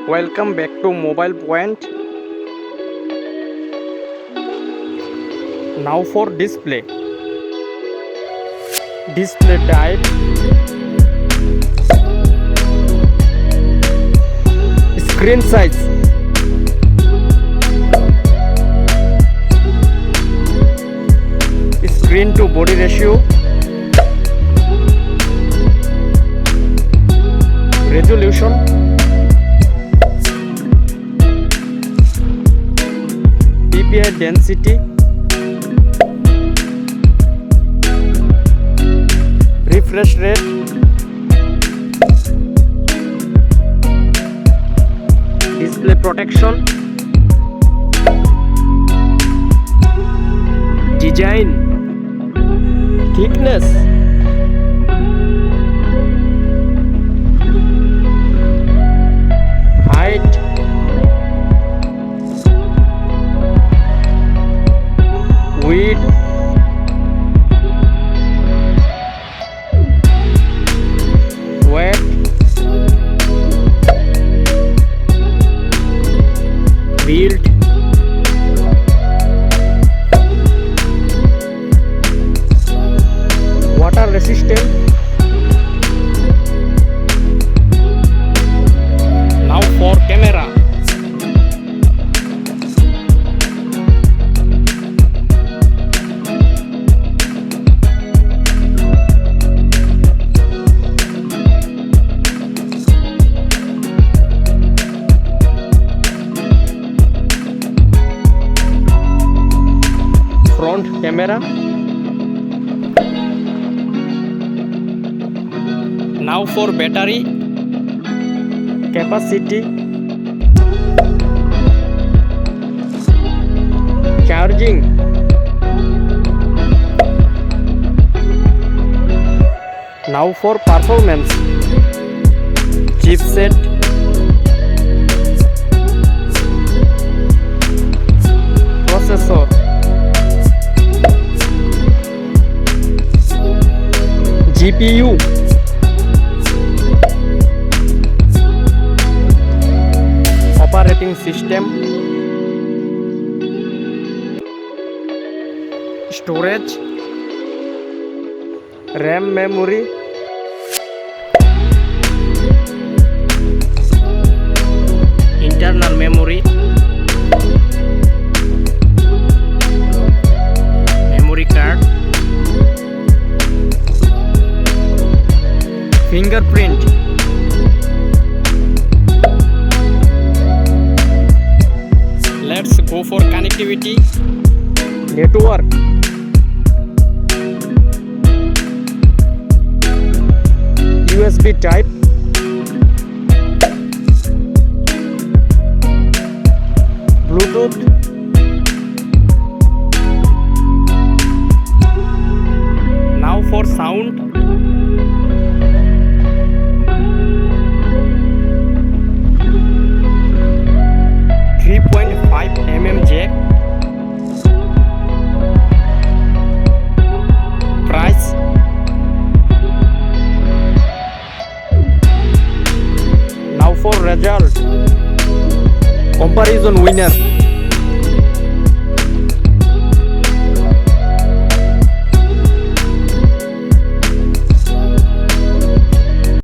Welcome back to Mobile Point. Now for display. Display type. Screen size. Screen to body ratio. Resolution. PPI density. Refresh rate. Display protection. Design. Thickness. Height. Width. Weight. Build. Water resistant. Now for camera. Front camera. Now for battery capacity, charging, now for performance, chipset, processor, GPU, operating system, storage, RAM memory, internal memory, memory card, fingerprint. Let's go for connectivity. Network. USB type. Bluetooth. Now for sound. jack. Price. Now for result. Comparison winner.